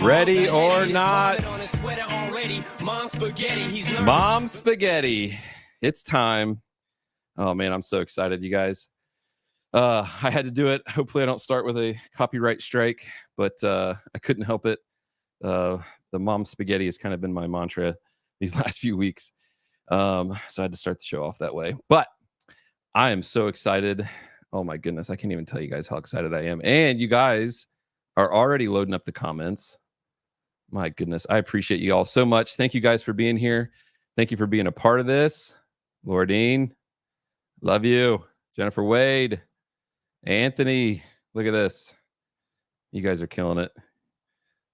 Ready or not, Mom Spaghetti. It's time. Oh man, I'm so excited, you guys. I had to do it. Hopefully I don't start with a copyright strike, but I couldn't help it. The Mom Spaghetti has kind of been my mantra these last few weeks. So I had to start the show off that way. But I am so excited. Oh my goodness, I can't even tell you guys how excited I am. And you guys are already loading up the comments. My goodness, I appreciate you all so much. Thank you guys for being here. Thank you for being a part of this. Lordine, love you. Jennifer Wade, Anthony, look at this. You guys are killing it.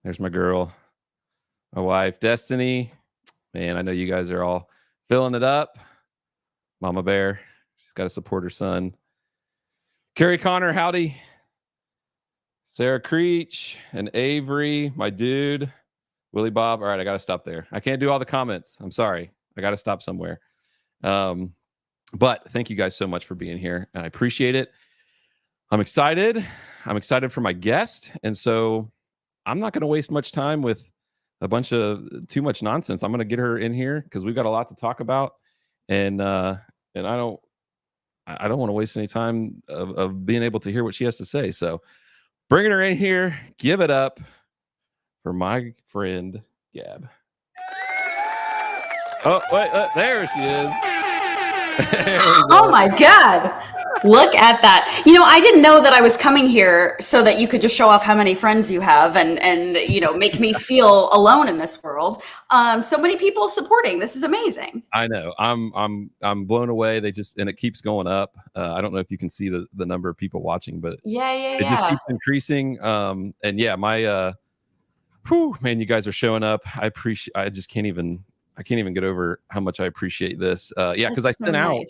There's my girl, my wife, Destiny. Man, I know you guys are all filling it up. Mama Bear, she's got to support her son. Carrie Connor, howdy. Sarah Creech and Avery, my dude. Willie Bob. All right, I got to stop there. I can't do all the comments. I'm sorry. I got to stop somewhere. But thank you guys so much for being here, and I appreciate it. I'm excited. I'm excited for my guest, and so I'm not going to waste much time with a bunch of too much nonsense. I'm going to get her in here because we've got a lot to talk about, and I don't want to waste any time of being able to hear what she has to say. So bringing her in here, give it up for my friend Gab. Oh, wait, there she is. Oh my God. Look at that. You know, I didn't know that I was coming here so that you could just show off how many friends you have and you know, make me feel alone in this world. So many people supporting. This is amazing. I know. I'm blown away. And it keeps going up. I don't know if you can see the number of people watching, but it just keeps increasing. And yeah, my man, you guys are showing up. I can't even get over how much I appreciate this. Yeah, because I sent out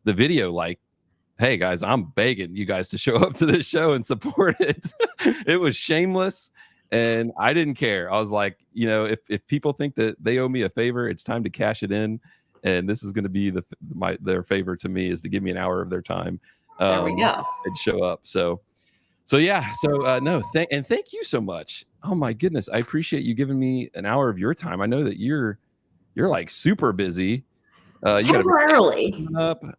the video like, hey guys, I'm begging you guys to show up to this show and support it. It was shameless and I didn't care. I was like, you know, if people think that they owe me a favor, it's time to cash it in. And this is going to be their favor to me, is to give me an hour of their time. There we go. And show up. So yeah. So no, thank you so much. Oh my goodness. I appreciate you giving me an hour of your time. I know that you're like super busy. Temporarily.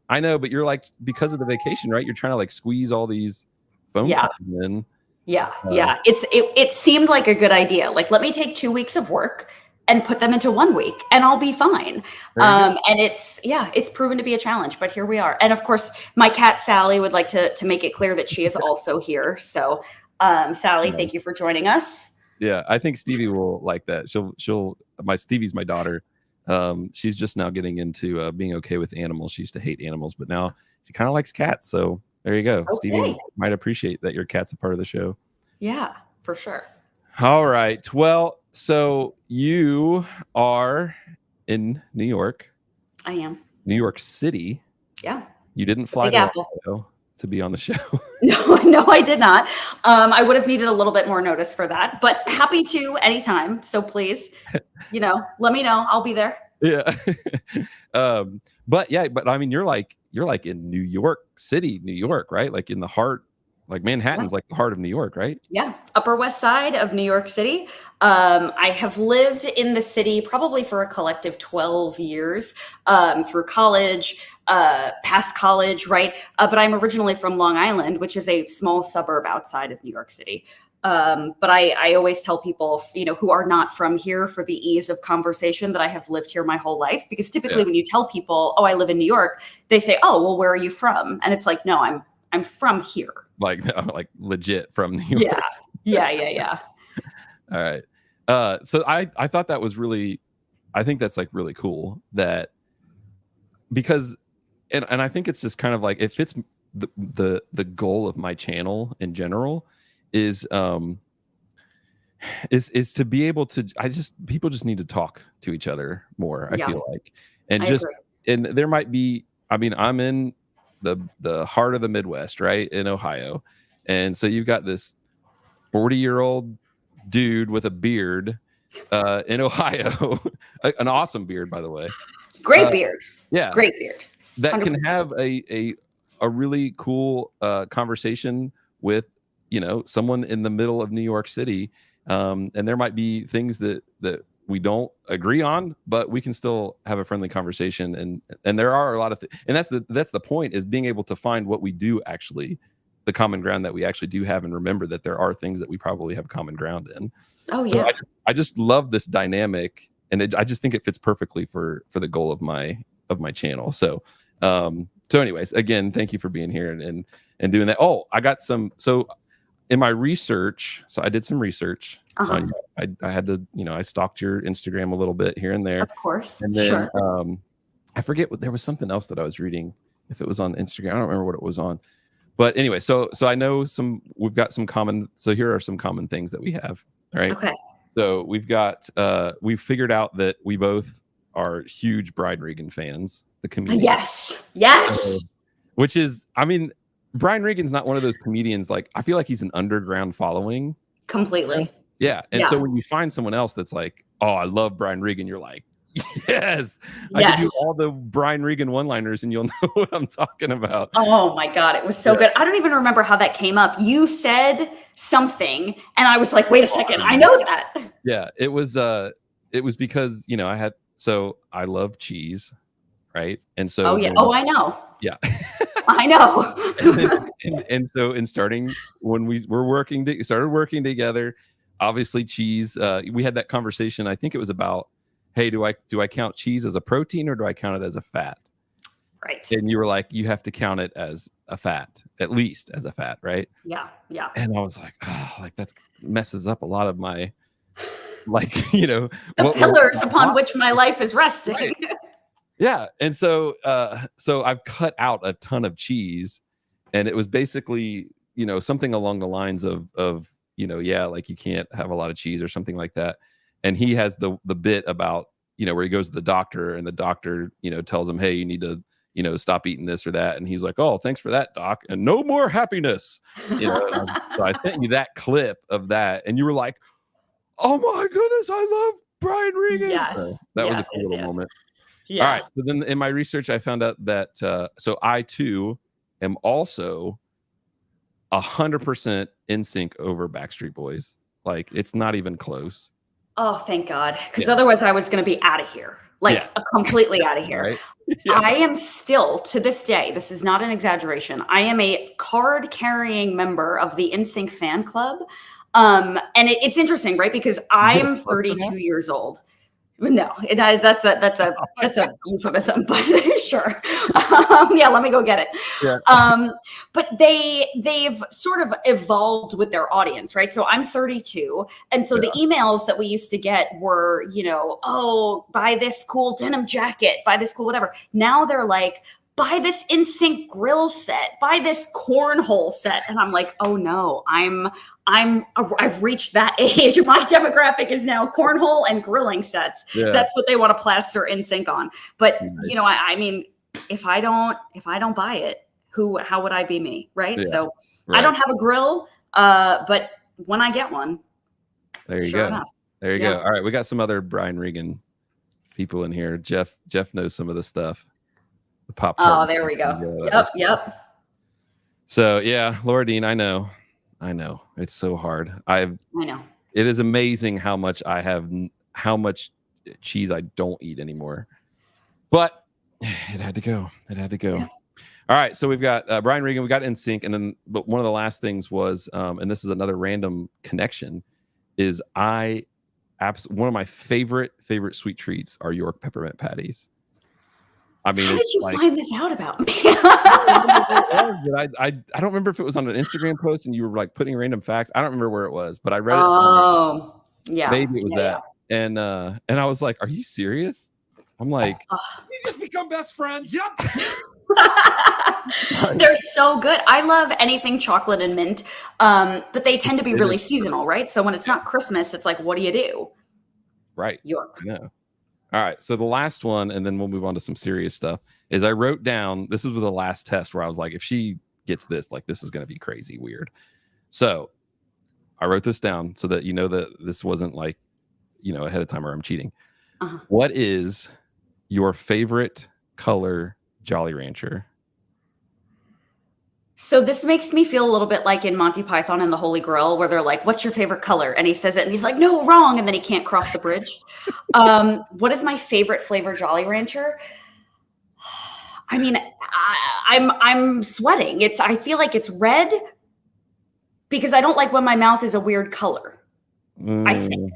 I know, but you're like, because of the vacation, right? You're trying to like squeeze all these phone calls in. Yeah. It seemed like a good idea. Like, let me take 2 weeks of work and put them into 1 week and I'll be fine. And it's proven to be a challenge, but here we are. And of course, my cat, Sally, would like to make it clear that she is also here. So Sally, thank you for joining us. Yeah. I think Stevie will like that. Stevie's my daughter. She's just now getting into being okay with animals. She used to hate animals, but now she kind of likes cats. So there you go. Okay. Stevie might appreciate that your cat's a part of the show. Yeah, for sure. All right. Well, so you are in New York. I am. New York City. Yeah. You didn't fly to Ohio to be on the show. No, I did not. I would have needed a little bit more notice for that, but happy to anytime. So please, let me know. I'll be there. Yeah. But I mean, you're like in New York City, New York, right? Like in the heart, like Manhattan's like the heart of New York, right? Yeah. Upper West Side of New York City. I have lived in the city probably for a collective 12 years, through college, past college, right? But I'm originally from Long Island, which is a small suburb outside of New York City. But I always tell people, who are not from here, for the ease of conversation, that I have lived here my whole life. Because typically when you tell people, oh, I live in New York, they say, oh, well, where are you from? And it's like, no, I'm from here. Like legit from New York. Yeah. All right. So I thought that was really, I think that's like really cool that, because, and I think it's just kind of like, it fits the goal of my channel in general is to be able to, people just need to talk to each other more. I feel like, and I agree. And there might be, I mean, I'm in the heart of the Midwest, right? In Ohio. And so you've got this 40-year-old dude with a beard in Ohio, an awesome beard, by the way. Great beard. Yeah. Great beard. 100%. That can have a really cool conversation with, someone in the middle of New York City, and there might be things that we don't agree on, but we can still have a friendly conversation. And there are a lot of and that's the point, is being able to find what we do actually, the common ground that we actually do have, and remember that there are things that we probably have common ground in. Oh So yeah. I just love this dynamic, and I just think it fits perfectly for the goal of my channel. So anyways, again, thank you for being here and doing that. Oh, I got some. So in my research, so I did some research. Uh-huh. I had to, I stalked your Instagram a little bit here and there. Of course. And then Sure. I forget there was something else that I was reading. If it was on Instagram, I don't remember what it was on. But anyway, so I know we've got some common. So here are some common things that we have. All right. Okay. So we've figured out that we both are huge Brian Regan fans, the comedian. Yes. Yes. So, which is, I mean, Brian Regan's not one of those comedians, like, I feel like he's an underground following. Completely. Yeah. And Yeah. so when you find someone else that's like, oh, I love Brian Regan, you're like, yes, I Yes. can do all the Brian Regan one-liners and you'll know what I'm talking about. Oh my God, it was so good. I don't even remember how that came up. You said something and I was like, wait a second, I know that. Yeah, it was because, I love cheese, right? And so oh yeah. Oh, I know. Yeah. I know. and so when we started working together, obviously cheese, we had that conversation. I think it was about, hey, do I count cheese as a protein or do I count it as a fat? Right. And you were like, you have to count it as a fat, at least as a fat, right? Yeah. Yeah. And I was like, oh, like that messes up a lot of my, like, the pillars upon which my life is resting. Right. Yeah. And so I've cut out a ton of cheese, and it was basically, something along the lines of, like you can't have a lot of cheese or something like that. And he has the bit about, where he goes to the doctor and the doctor, tells him, hey, you need to, stop eating this or that. And he's like, oh, thanks for that, doc. And no more happiness. So I sent you that clip of that. And you were like, oh my goodness, I love Brian Regan. Yes. So that was a cool little moment. Yeah. All right. So then in my research, I found out that, so I too am also 100% in sync over Backstreet Boys. Like, it's not even close. Oh, thank God. Because otherwise I was going to be out of here. Like completely out of here. Right? Yeah. I am still, to this day, this is not an exaggeration, I am a card-carrying member of the NSYNC fan club. And it's interesting, right? Because I am 32 years old. No, that's a euphemism, but sure. Yeah, let me go get it. Yeah. But they've sort of evolved with their audience, right? So I'm 32, and so the emails that we used to get were, oh, buy this cool denim jacket, buy this cool whatever. Now they're like, buy this NSYNC grill set, buy this cornhole set, and I'm like, oh no, I've reached that age. My demographic is now cornhole and grilling sets. Yeah. That's what they want to plaster NSYNC on. But nice. I mean, if I don't buy it, how would I be me, right? Yeah. So I don't have a grill, but when I get one, there you go. Enough. There you go. All right, we got some other Brian Regan people in here. Jeff knows some of the stuff. The Pop-Tart. Oh, there we go. Yep. So yeah, Laura Dean, I know it's so hard. I know it is amazing how much cheese I don't eat anymore, but it had to go. Yeah. All right, so we've got Brian Regan, we got NSYNC, and then but one of the last things was, and this is another random connection, is one of my favorite sweet treats are York peppermint patties. I mean, how did you find this out about me? I don't remember if it was on an Instagram post and you were like putting random facts. I don't remember where it was, but I read it. Oh, yeah. Maybe it was that. Yeah. And I was like, "Are you serious?" I'm like, "We just become best friends." Yep. They're so good. I love anything chocolate and mint, but they tend to be really seasonal, right? So when it's not Christmas, it's like, what do you do? Right. York. Yeah. All right, so the last one, and then we'll move on to some serious stuff, is I wrote down, this was the last test where I was like, if she gets this, like, this is going to be crazy weird. So I wrote this down so that that this wasn't like, ahead of time or I'm cheating. Uh-huh. What is your favorite color Jolly Rancher? So this makes me feel a little bit like in Monty Python and the Holy Grail, where they're like, "What's your favorite color?" And he says it, and he's like, "No, wrong," and then he can't cross the bridge. What is my favorite flavor Jolly Rancher? I mean, I'm sweating. I feel like it's red because I don't like when my mouth is a weird color. I think.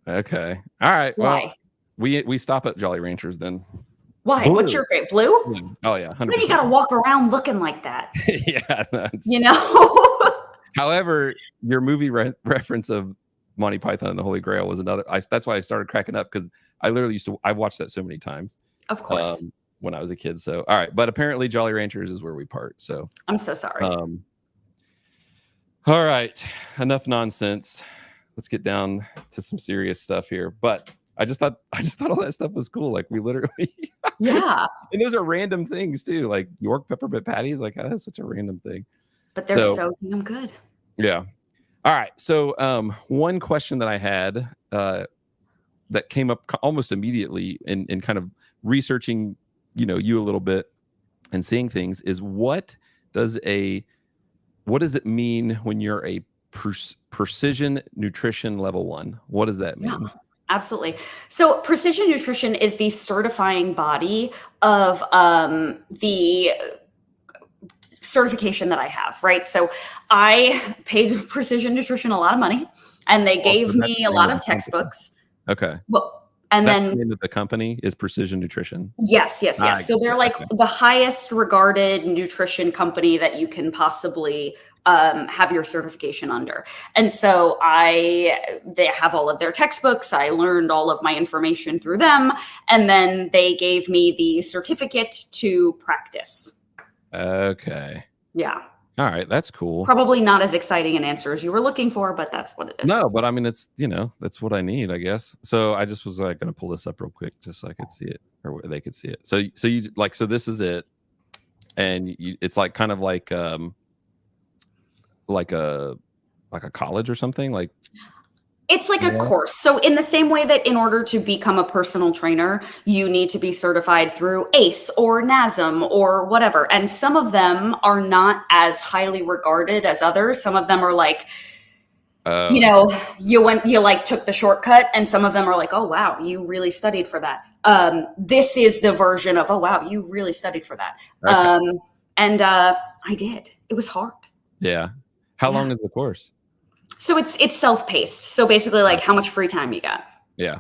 Okay. All right. Why? Well, we stop at Jolly Ranchers then. Why? Blue. What's your favorite? Blue? Oh yeah, 100%. Then you got to walk around looking like that. Yeah. You know? However, your movie reference of Monty Python and the Holy Grail was another. That's why I started cracking up, because I literally I've watched that so many times. Of course. When I was a kid. So, all right. But apparently Jolly Ranchers is where we part. So I'm so sorry. all right. Enough nonsense. Let's get down to some serious stuff here. But I just thought all that stuff was cool. Like, we literally, yeah. And those are random things too. Like York peppermint patties. Like, that's such a random thing. But they're so damn good. Yeah. All right. So one question that I had that came up almost immediately in kind of researching, you a little bit and seeing things is, what does it mean when you're a precision nutrition level 1? What does that mean? Yeah. Absolutely. So precision nutrition is the certifying body of the certification that I have, right? So I paid Precision Nutrition a lot of money, and they gave me a lot of textbooks. Okay. Well, and that's then the name of the company is Precision Nutrition. Yes. So they're like the highest regarded nutrition company that you can possibly have your certification under. And so they have all of their textbooks. I learned all of my information through them. And then they gave me the certificate to practice. Okay. Yeah. All right. That's cool. Probably not as exciting an answer as you were looking for, but that's what it is. No, but I mean, it's, that's what I need, I guess. So I just was like going to pull this up real quick just so I could see it, or they could see it. So you like, so this is it. And it's like kind of like a college or something, like. It's like a course. So in the same way that in order to become a personal trainer, you need to be certified through ACE or NASM or whatever. And some of them are not as highly regarded as others. Some of them are like, you took the shortcut, and some of them are like, oh, wow, you really studied for that. This is the version of, oh, wow, you really studied for that. Okay. I did. It was hard. Yeah. How long is the course? So it's self-paced. So basically, like, how much free time you got. Yeah,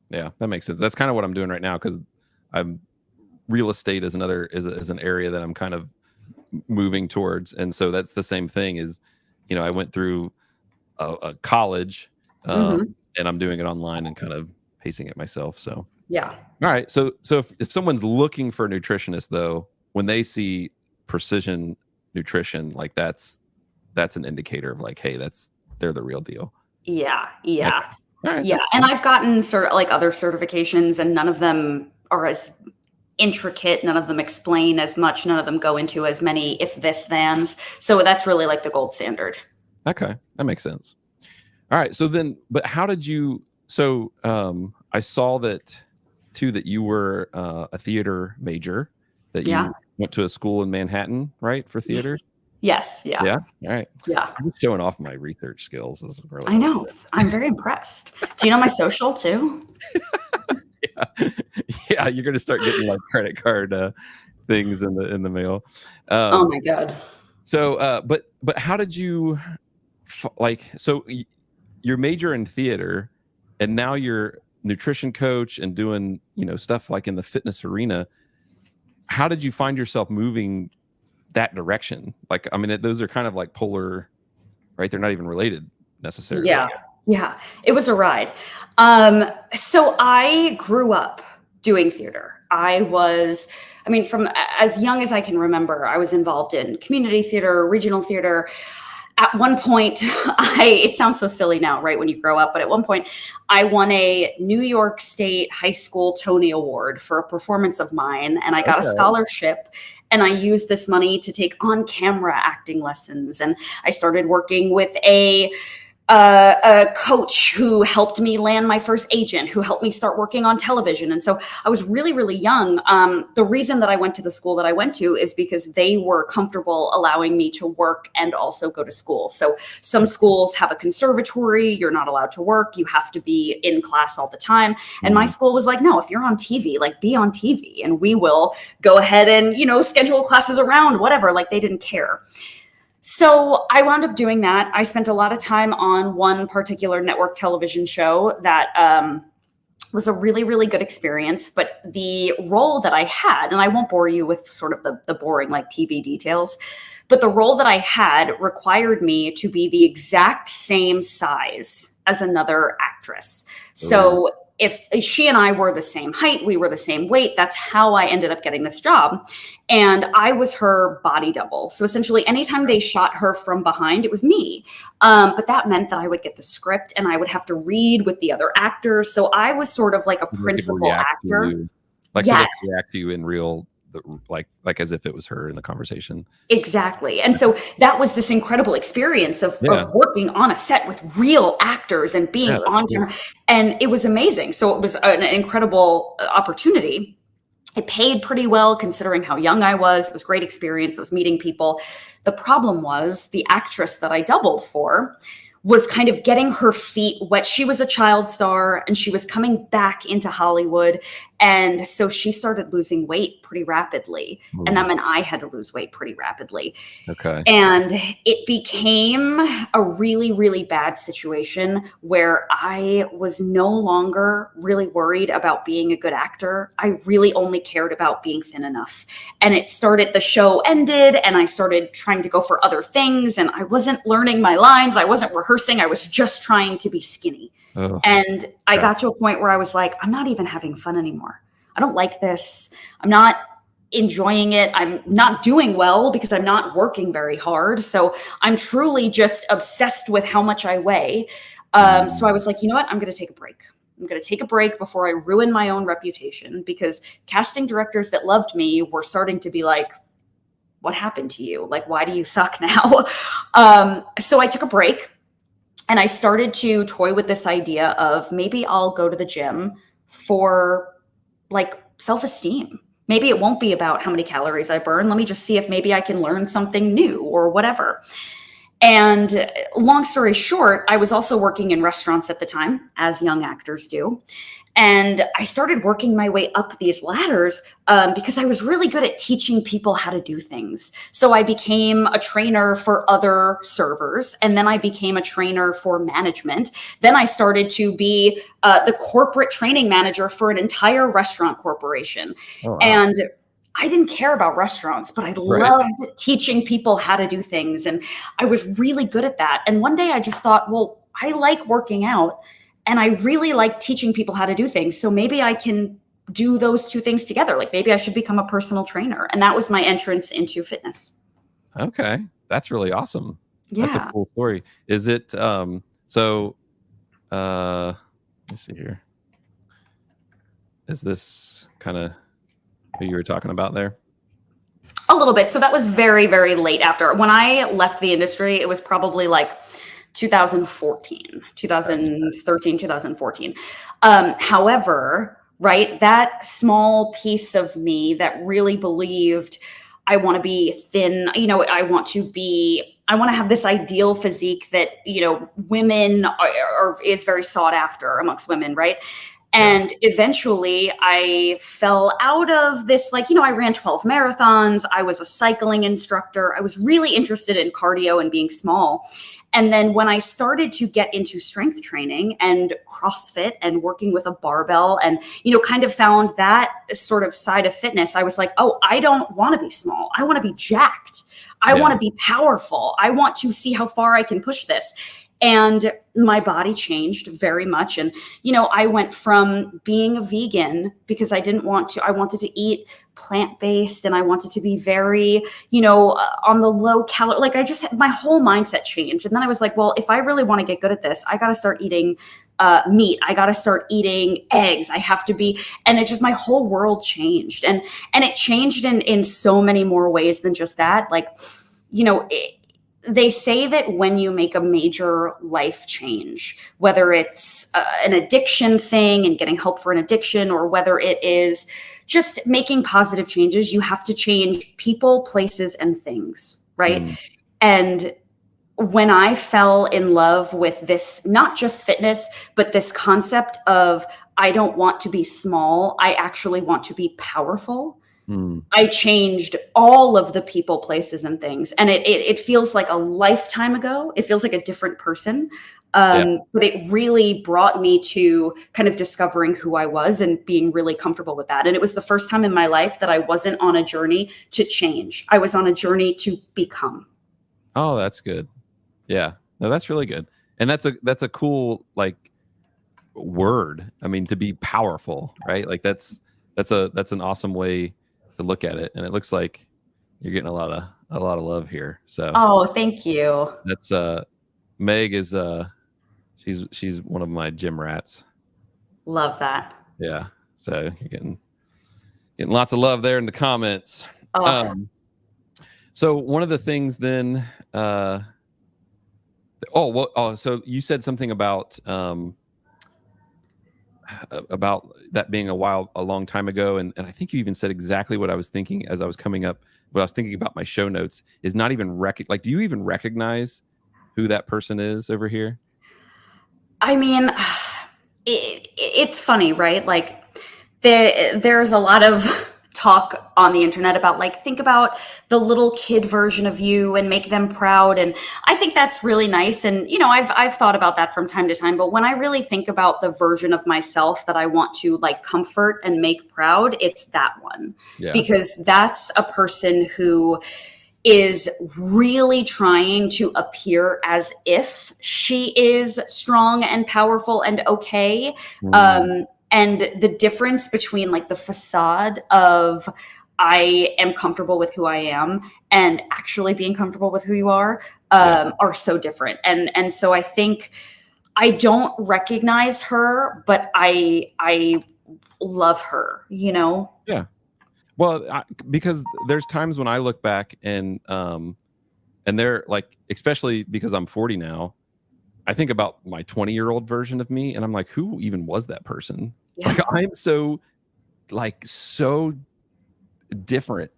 that makes sense. That's kind of what I'm doing right now, because real estate is an area that I'm kind of moving towards, and so that's the same thing. Is I went through a college, and I'm doing it online and kind of pacing it myself. So yeah. All right. So if someone's looking for a nutritionist, though, when they see precision nutrition, like that's an indicator of like, hey, they're the real deal. Yeah. Okay. Right, yeah. And I've gotten sort of like other certifications, and none of them are as intricate. None of them explain as much. None of them go into as many if this thans. So that's really like the gold standard. Okay. That makes sense. All right. So then, but how did you, I saw that too, that you were a theater major, that you went to a school in Manhattan, right? For theater. Yes. Yeah. Yeah. All right. Yeah. I'm showing off my research skills. I know. I'm very impressed. Do you know my social too? Yeah. You're going to start getting like credit card things in the mail. Oh my God. So, but how did you so you're major in theater, and now you're nutrition coach and doing, stuff like in the fitness arena. How did you find yourself moving that direction? Like, I mean, those are kind of like polar, right? They're not even related necessarily. Yeah. It was a ride. So I grew up doing theater. From as young as I can remember, I was involved in community theater, regional theater. At one point, it sounds so silly now, right, when you grow up, but at one point, I won a New York State High School Tony Award for a performance of mine, and I got a scholarship, and I used this money to take on-camera acting lessons, and I started working with a a coach who helped me land my first agent, who helped me start working on television. And so I was really, really young. The reason that I went to the school that I went to is because they were comfortable allowing me to work and also go to school. So some schools have a conservatory. You're not allowed to work. You have to be in class all the time. And my school was like, no, if you're on TV, like be on TV and we will go ahead and, schedule classes around, whatever. Like they didn't care. So I wound up doing that. I spent a lot of time on one particular network television show that was a really, really good experience. But the role that I had, and I won't bore you with sort of the boring like TV details, but the role that I had required me to be the exact same size as another actress. So if she and I were the same height, we were the same weight, that's how I ended up getting this job. And I was her body double. So essentially, anytime they shot her from behind, it was me. But that meant that I would get the script and I would have to read with the other actors. So I was sort of like a principal actor. Like, yes. So they react to you in real, like as if it was her in the conversation. Exactly. And so that was this incredible experience of working on a set with real actors and being on camera. And it was amazing. So it was an incredible opportunity. It paid pretty well considering how young I was. It was a great experience. I was meeting people. The problem was the actress that I doubled for was kind of getting her feet wet. She was a child star and she was coming back into Hollywood. And so she started losing weight pretty rapidly. And that meant I had to lose weight pretty rapidly. Okay. And it became a really, really bad situation where I was no longer really worried about being a good actor. I really only cared about being thin enough. And the show ended and I started trying to go for other things. And I wasn't learning my lines. I wasn't rehearsing. I was just trying to be skinny. Oh, and I got to a point where I was like, I'm not even having fun anymore. I don't like this. I'm not enjoying it. I'm not doing well because I'm not working very hard. So I'm truly just obsessed with how much I weigh. So I was like, you know what? I'm going to take a break. I'm going to take a break before I ruin my own reputation, because casting directors that loved me were starting to be like, what happened to you? Like, why do you suck now? So I took a break. And I started to toy with this idea of maybe I'll go to the gym for like self-esteem. Maybe it won't be about how many calories I burn. Let me just see if maybe I can learn something new or whatever. And long story short, I was also working in restaurants at the time, as young actors do. And I started working my way up these ladders because I was really good at teaching people how to do things. So I became a trainer for other servers, and then I became a trainer for management. Then I started to be the corporate training manager for an entire restaurant corporation. Oh, wow. And I didn't care about restaurants, but I loved teaching people how to do things. And I was really good at that. And one day I just thought, well, I like working out. And I really like teaching people how to do things. So maybe I can do those two things together. Like maybe I should become a personal trainer. And that was my entrance into fitness. Okay. That's really awesome. Yeah. That's a cool story. Is it, let me see here. Is this kind of who you were talking about there? A little bit. So that was very, very late after. When I left the industry, it was probably like 2013, 2014. However, right, that small piece of me that really believed I want to be thin, I want to have this ideal physique that, women is very sought after amongst women, right? And eventually I fell out of this, I ran 12 marathons. I was a cycling instructor. I was really interested in cardio and being small. And then when I started to get into strength training and CrossFit and working with a barbell and, kind of found that sort of side of fitness, I was like, oh, I don't want to be small. I want to be jacked. I want to be powerful. I want to see how far I can push this. And my body changed very much. And, I went from being a vegan because I wanted to eat plant-based and I wanted to be very, on the low calorie, my whole mindset changed. And then I was like, well, if I really want to get good at this, I got to start eating meat. I got to start eating eggs. I have to be, and it just, my whole world changed. And it changed in so many more ways than just that. they say that when you make a major life change, whether it's an addiction thing and getting help for an addiction, or whether it is just making positive changes, you have to change people, places, and things, right? And when I fell in love with this, not just fitness, but this concept of, I don't want to be small, I actually want to be powerful. I changed all of the people, places, and things. And it feels like a lifetime ago. It feels like a different person. But it really brought me to kind of discovering who I was and being really comfortable with that. And it was the first time in my life that I wasn't on a journey to change. I was on a journey to become. Oh, that's good. Yeah, no, that's really good. And that's a cool, like, word. I mean, to be powerful, right? Like that's an awesome way to look at it. And it looks like you're getting a lot of love here. So oh, thank you. That's Meg is she's one of my gym rats. Love that. Yeah. So you're getting lots of love there in the comments. So one of the things then so you said something about that being a long time ago, and I think you even said exactly what I was thinking as I was coming up. What I was thinking about my show notes is not even like, do you even recognize who that person is over here? I mean, it's funny, right? Like there's a lot of talk on the internet about, like, think about the little kid version of you and make them proud. And I think that's really nice. And, you know, I've thought about that from time to time. But when I really think about the version of myself that I want to, like, comfort and make proud, it's that one. Yeah. Because that's a person who is really trying to appear as if she is strong and powerful and okay. And the difference between, like, the facade of I am comfortable with who I am and actually being comfortable with who you are so different. And so I think I don't recognize her, but I love her, you know? Yeah. Well, because there's times when I look back and they're like, especially because I'm 40 now, I think about my 20-year-old version of me, and I'm like, who even was that person? Yeah. Like, I'm so different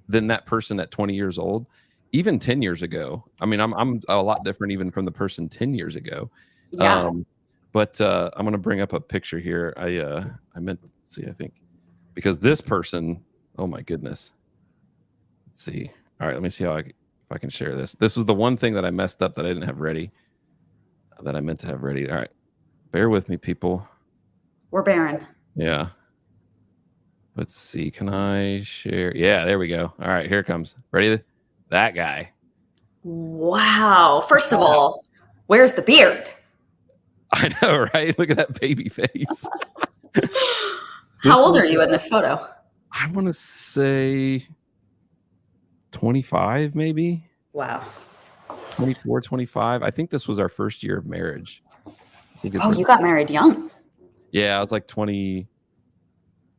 than that person at 20 years old, even 10 years ago. I mean, I'm a lot different even from the person 10 years ago. Yeah. But I'm going to bring up a picture here. I meant to see, I think, because this person, oh my goodness. Let's see. All right, let me see if I can share this. This was the one thing that I messed up that I didn't have ready, that I meant to have ready. All right, bear with me, people. We're barren. Yeah. Let's see. Can I share? Yeah, there we go. All right, here it comes. Ready? That guy. Wow. First of all, where's the beard? I know, right? Look at that baby face. How old are you in this photo? I want to say 25, maybe. Wow. 24, 25. I think this was our first year of marriage. You got married young. Yeah, I was like 20.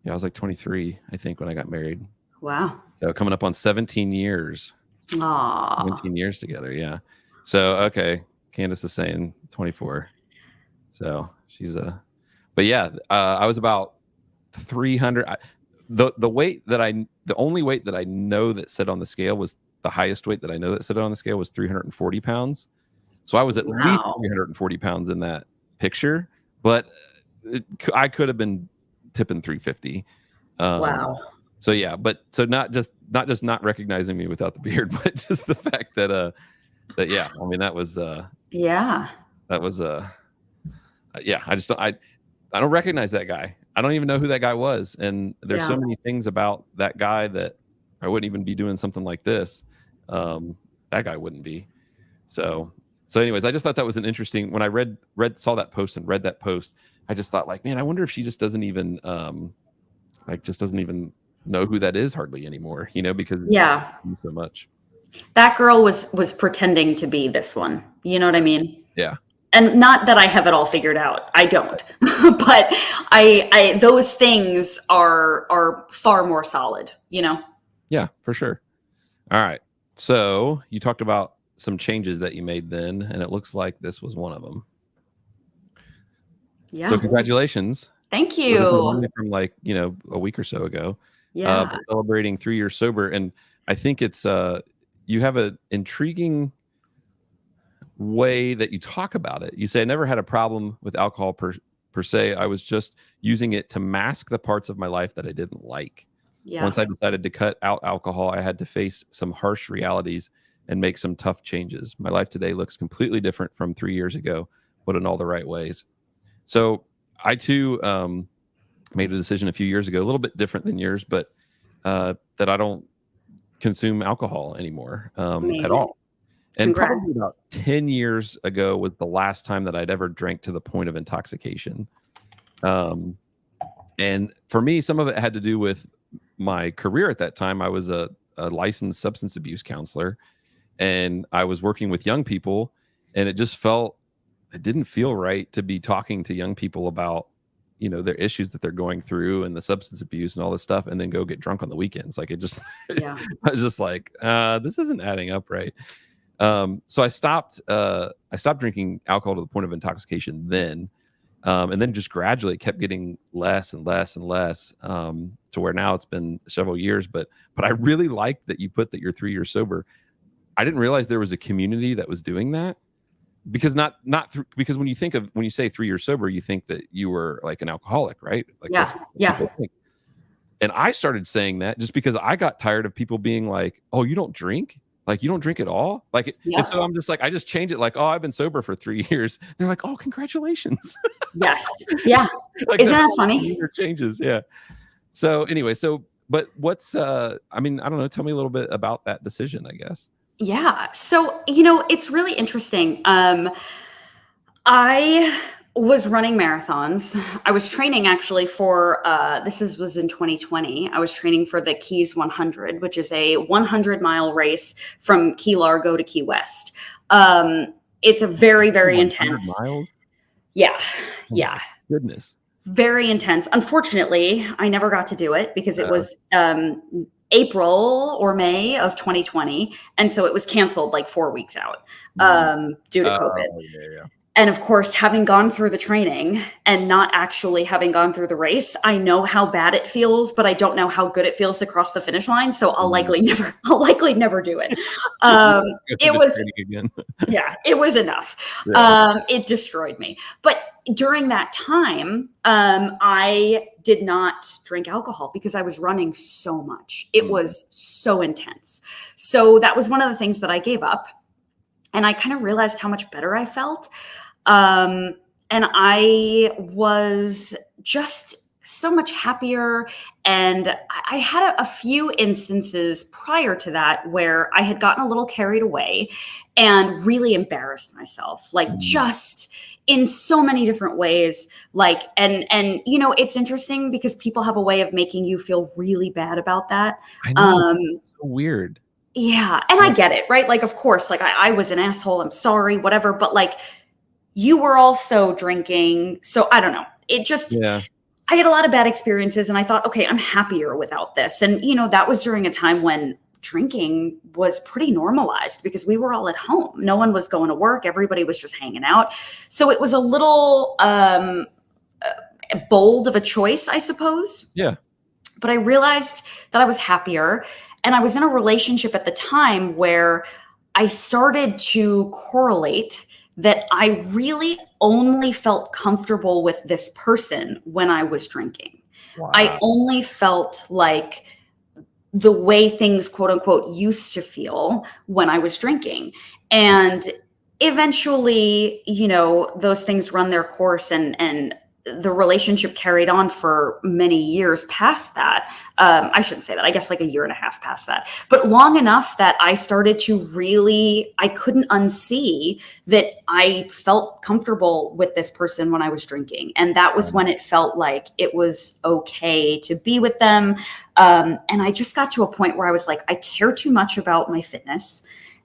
Yeah, I was like 23, I think, when I got married. Wow. So coming up on 17 years. Aww. 17 years together, yeah. So, okay, Candace is saying 24. So she's but yeah, I was about 300. The only weight that I know that said on the scale was the highest weight that I know that said on the scale was 340 pounds. So I was at least 340 pounds in that picture, but I could have been tipping 350. Wow. So yeah, but so not just not recognizing me without the beard, but just the fact that yeah, I mean, that was yeah. I don't recognize that guy. I don't even know who that guy was. And there's so many things about that guy that I wouldn't even be doing something like this. That guy wouldn't be. So anyways, I just thought that was an interesting, when I saw that post and read that post, I just thought, like, man, I wonder if she just doesn't even know who that is hardly anymore, you know, because so much. That girl was pretending to be this one. You know what I mean? Yeah. And not that I have it all figured out. I don't. But I those things are far more solid, you know? Yeah, for sure. All right. So you talked about some changes that you made then, and it looks like this was one of them. Yeah. So congratulations. Thank So this is you. only from like, a week or so ago. Yeah. Celebrating 3 years sober. And I think it's you have an intriguing way that you talk about it. You say, I never had a problem with alcohol per se. I was just using it to mask the parts of my life that I didn't like. Yeah. Once I decided to cut out alcohol, I had to face some harsh realities and make some tough changes. My life today looks completely different from 3 years ago, but in all the right ways. So I too made a decision a few years ago, a little bit different than yours, but that I don't consume alcohol anymore at all. And Congrats. probably about 10 years ago was the last time that I'd ever drank to the point of intoxication. And for me, some of it had to do with my career at that time. I was a licensed substance abuse counselor, and I was working with young people, and it didn't feel right to be talking to young people about, their issues that they're going through and the substance abuse and all this stuff, and then go get drunk on the weekends. Like I was just like, this isn't adding up right. So I stopped drinking alcohol to the point of intoxication then. And then just gradually kept getting less and less and less, to where now it's been several years. But I really liked that you put that you're 3 years sober. I didn't realize there was a community that was doing that, because because when you say 3 years sober, you think that you were like an alcoholic, right? Like Yeah. Yeah. And I started saying that just because I got tired of people being like, "Oh, you don't drink? Like you don't drink at all?" Like, Yeah. And so I'm just like, I just change it like, "Oh, I've been sober for 3 years." They're like, "Oh, congratulations." Yes. Yeah. Like, Isn't that funny? Changes. Yeah. So anyway, but what's, I don't know. Tell me a little bit about that decision, I guess. Yeah. So, it's really interesting. I was running marathons. I was training actually for, was in 2020. I was training for the Keys 100, which is a 100-mile race from Key Largo to Key West. It's a very, very intense. Miles? Yeah. Yeah. Goodness. Very intense. Unfortunately, I never got to do it because it was April or May of 2020. And so it was canceled like 4 weeks out due to COVID. Yeah. And of course, having gone through the training and not actually having gone through the race, I know how bad it feels, but I don't know how good it feels to cross the finish line. So I'll likely never do it. It was, it was enough. Yeah. It destroyed me. But during that time, I did not drink alcohol because I was running so much. It was so intense. So that was one of the things that I gave up. And I kind of realized how much better I felt. And I was just so much happier. And I had a few instances prior to that where I had gotten a little carried away and really embarrassed myself, like just in so many different ways. Like, and it's interesting because people have a way of making you feel really bad about that. I know. It's so weird. Yeah. And I get it, right? Like, of course, like I was an asshole. I'm sorry, whatever. But like, you were also drinking. So I don't know. It just, I had a lot of bad experiences and I thought, okay, I'm happier without this. And, that was during a time when drinking was pretty normalized because we were all at home. No one was going to work. Everybody was just hanging out. So it was a little bold of a choice, I suppose. Yeah. But I realized that I was happier. And I was in a relationship at the time where I started to correlate that I really only felt comfortable with this person when I was drinking. Wow. I only felt like the way things, quote unquote, used to feel when I was drinking. And eventually, those things run their course and the relationship carried on for many years past that. I shouldn't say that. I guess like a year and a half past that, but long enough that I started to I couldn't unsee that I felt comfortable with this person when I was drinking. And that was when it felt like it was okay to be with them. And I just got to a point where I was like, I care too much about my fitness.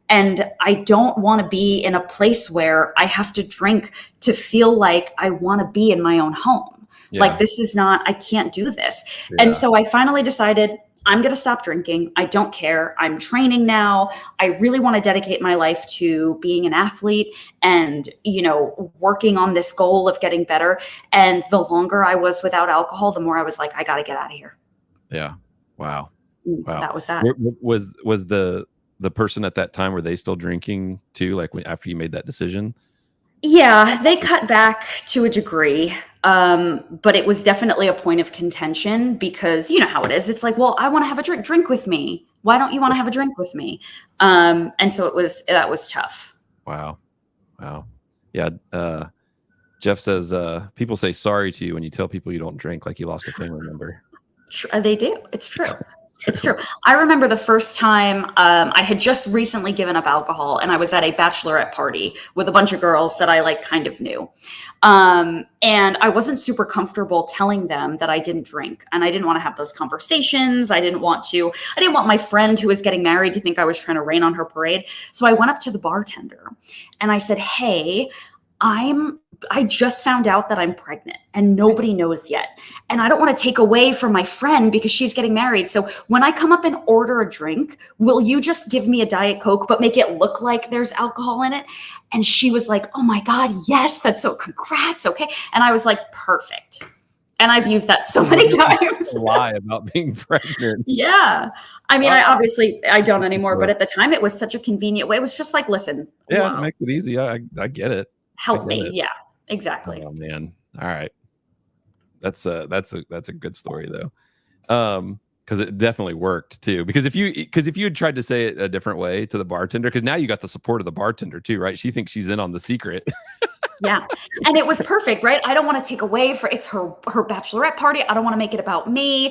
And I don't want to be in a place where I have to drink to feel like I want to be in my own home. Yeah. Like, this is not, I can't do this. Yeah. And so I finally decided, I'm going to stop drinking. I don't care. I'm training now. I really want to dedicate my life to being an athlete and, working on this goal of getting better. And the longer I was without alcohol, the more I was like, I got to get out of here. Yeah. Wow. That was that. Was the person at that time, were they still drinking too? Like after you made that decision? Yeah, they cut back to a degree. But it was definitely a point of contention because you know how it is. It's like, well, I want to have a drink with me. Why don't you want to have a drink with me? And so that was tough. Wow. Yeah. Jeff says, people say sorry to you when you tell people you don't drink, like you lost a family member. They do. It's true. It's true. I remember the first time I had just recently given up alcohol and I was at a bachelorette party with a bunch of girls that I kind of knew. And I wasn't super comfortable telling them that I didn't drink and I didn't want to have those conversations. I didn't want my friend who was getting married to think I was trying to rain on her parade. So I went up to the bartender and I said, hey, I just found out that I'm pregnant and nobody knows yet. And I don't want to take away from my friend because she's getting married. So when I come up and order a drink, will you just give me a Diet Coke, but make it look like there's alcohol in it? And she was like, oh my God, yes, that's so congrats. Okay. And I was like, perfect. And I've used that so many times. Lie about being pregnant. Yeah. I mean, I don't anymore, but at the time it was such a convenient way. It was just like, listen. Yeah, it makes it easy. I get it. Help me. Yeah. Exactly. Oh man. All right. That's a good story though. Because it definitely worked too. Because if you had tried to say it a different way to the bartender, because now you got the support of the bartender too, right? She thinks she's in on the secret. Yeah. And it was perfect, right? I don't want to take away it's her bachelorette party. I don't want to make it about me.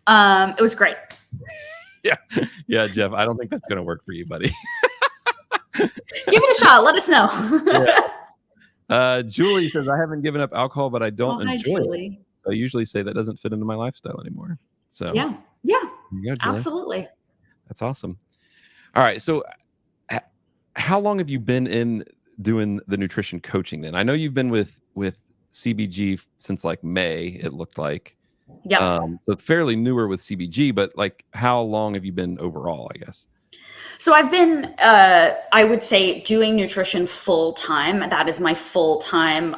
It was great. Yeah. Yeah, Jeff, I don't think that's gonna work for you, buddy. Give it a shot. Let us know. Yeah. Julie says, I haven't given up alcohol, but I don't enjoy Julie. it. I usually say that doesn't fit into my lifestyle anymore. So yeah, absolutely. That's awesome. All right. So how long have you been in doing the nutrition coaching then? I know you've been with CBG since May, it looked like. Yeah. So fairly newer with CBG, but how long have you been overall, I guess? So I've been, I would say, doing nutrition full time. That is my full time,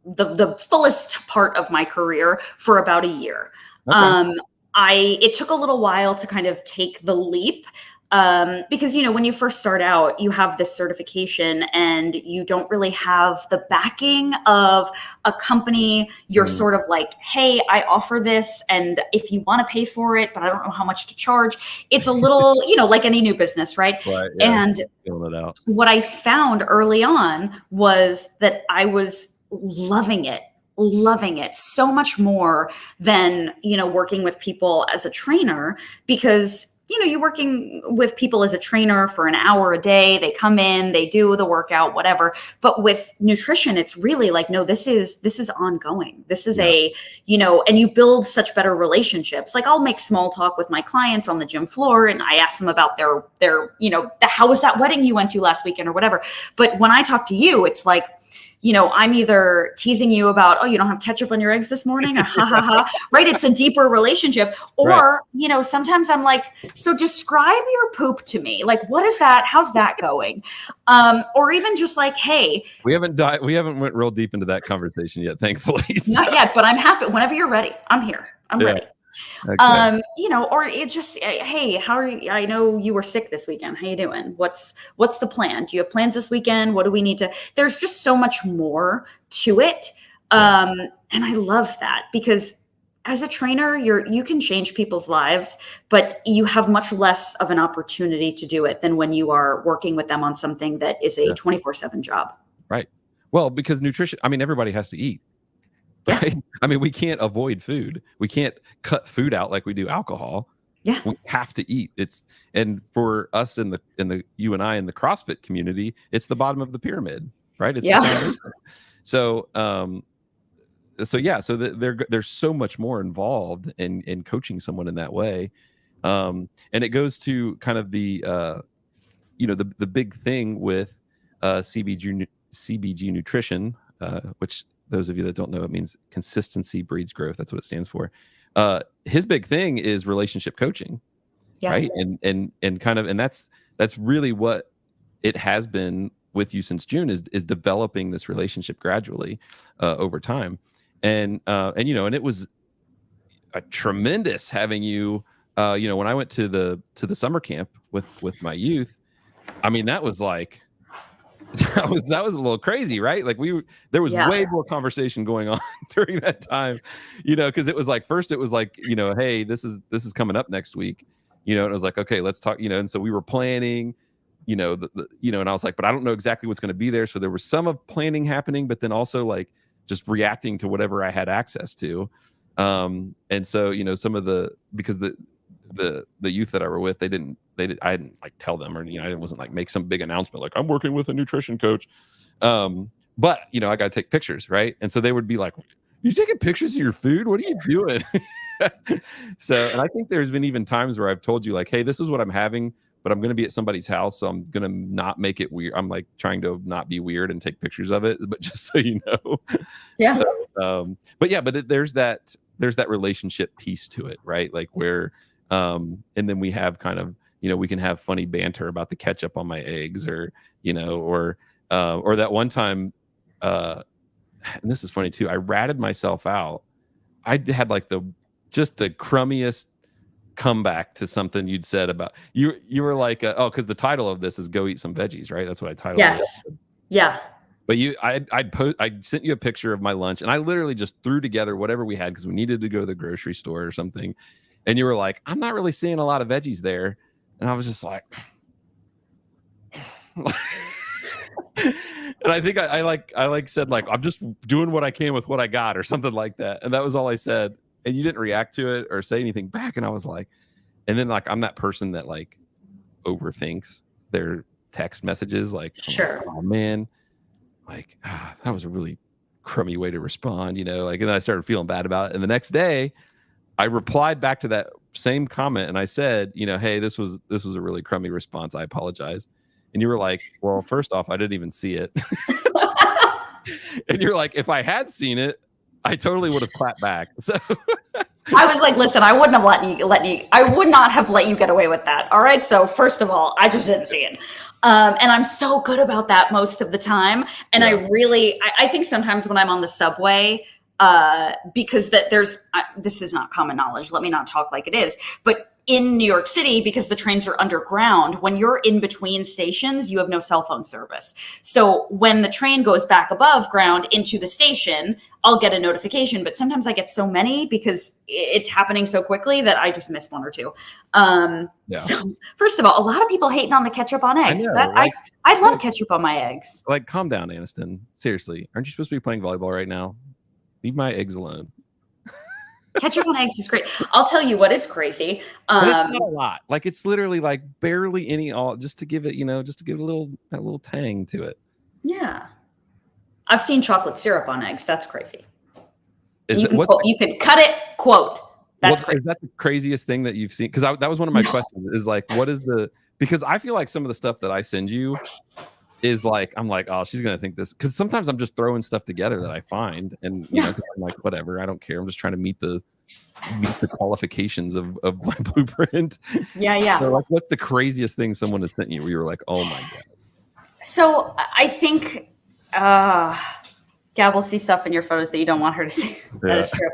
the fullest part of my career for about a year. Okay. It took a little while to kind of take the leap. Because, when you first start out, you have this certification and you don't really have the backing of a company. You're sort of like, hey, I offer this. And if you want to pay for it, but I don't know how much to charge, it's a little, like any new business, right? Right. Yeah, and filling it out. What I found early on was that I was loving it so much more than, working with people as a trainer, because you're working with people as a trainer for an hour a day. They come in, they do the workout, whatever. But with nutrition, it's really no, this is ongoing. This is and you build such better relationships. I'll make small talk with my clients on the gym floor and I ask them about their how was that wedding you went to last weekend or whatever. But when I talk to you, it's I'm either teasing you about, oh, you don't have ketchup on your eggs this morning, or ha ha ha, right? It's a deeper relationship. Or, right. Sometimes I'm like, so describe your poop to me. What is that? How's that going? Or even just hey. We haven't went real deep into that conversation yet, thankfully. So. Not yet, but I'm happy. Whenever you're ready, I'm here. I'm ready. Okay. Or it just, hey, how are you? I know you were sick this weekend. How you doing? What's the plan? Do you have plans this weekend? What do we need to, there's just so much more to it. And I love that because as a trainer, you can change people's lives, but you have much less of an opportunity to do it than when you are working with them on something that is a 24/7 job. Right. Well, because nutrition, everybody has to eat. Right? We can't avoid food. We can't cut food out like we do alcohol. Yeah. We have to eat. And for us in the you and I in the CrossFit community, it's the bottom of the pyramid, right? It's so there's so much more involved in coaching someone in that way. And it goes to kind of the the big thing with CBG nutrition, which those of you that don't know, it means consistency breeds growth. That's what it stands for. his big thing is relationship coaching, right? And kind of, and that's really what it has been with you since June, is developing this relationship gradually over time. And you know, and it was a tremendous having you, you know, when I went to the summer camp with my youth. I mean, that was like, that was a little crazy, right? Like there was way more conversation going on during that time, you know, because it was like, first it was like, you know, hey, this is coming up next week, you know, and it was like, okay, let's talk, you know, and so we were planning, you know, you know, and I was like, but I don't know exactly what's going to be there. So there was some of planning happening, but then also like just reacting to whatever I had access to. And so, you know, some of because the youth that I were with, I didn't like tell them, or, you know, I wasn't like make some big announcement like I'm working with a nutrition coach. But you know, I got to take pictures, right? And so they would be like, "You taking pictures of your food? What are you doing?" So, and I think there's been even times where I've told you like, "Hey, this is what I'm having, but I'm going to be at somebody's house, so I'm going to not make it weird. I'm like trying to not be weird and take pictures of it, but just so you know." Yeah. So, but yeah, but there's that relationship piece to it, right? Like where, and then we have kind of, you know, we can have funny banter about the ketchup on my eggs, or, you know, or that one time, and this is funny too, I ratted myself out. I had like just the crummiest comeback to something you'd said about you were like, oh, because the title of this is Go Eat Some Veggies, right? That's what I titled it. Yeah. But I sent you a picture of my lunch, and I literally just threw together whatever we had because we needed to go to the grocery store or something. And you were like, I'm not really seeing a lot of veggies there. And I was just like, and I think I said like, I'm just doing what I can with what I got, or something like that. And that was all I said. And you didn't react to it or say anything back. And I was like, and then like, I'm that person that like overthinks their text messages. Like, sure. Like, oh man, like that was a really crummy way to respond, you know, like, and then I started feeling bad about it. And the next day I replied back to that same comment and I said, you know, hey, this was a really crummy response. I apologize. And you were like, well, first off, I didn't even see it. And you're like, if I had seen it, I totally would have clapped back. So I was like, listen, I wouldn't have I would not have let you get away with that. All right. So first of all, I just didn't see it. And I'm so good about that most of the time. And I think sometimes when I'm on the subway, because this is not common knowledge. Let me not talk like it is, but in New York City, because the trains are underground, when you're in between stations, you have no cell phone service. So when the train goes back above ground into the station, I'll get a notification, but sometimes I get so many because it's happening so quickly that I just miss one or two. So first of all, a lot of people hating on the ketchup on eggs. I love ketchup on my eggs. Like, calm down, Aniston. Seriously, aren't you supposed to be playing volleyball right now? Leave my eggs alone. Ketchup on eggs is great. I'll tell you what is crazy. But it's not a lot. Like, it's literally like barely any, just to give it, you know, just to give that little tang to it. Yeah. I've seen chocolate syrup on eggs. That's crazy. You can cut it, quote. That's crazy. Is that the craziest thing that you've seen? Because that was one of my questions, is like, what is because I feel like some of the stuff that I send you is like, I'm like, oh, she's gonna think this, because sometimes I'm just throwing stuff together that I find, and you know, I'm like, whatever, I don't care. I'm just trying to meet the qualifications of my blueprint. Yeah. So like, what's the craziest thing someone has sent you where you were like, oh my god? So I think Gab will see stuff in your photos that you don't want her to see. That is true.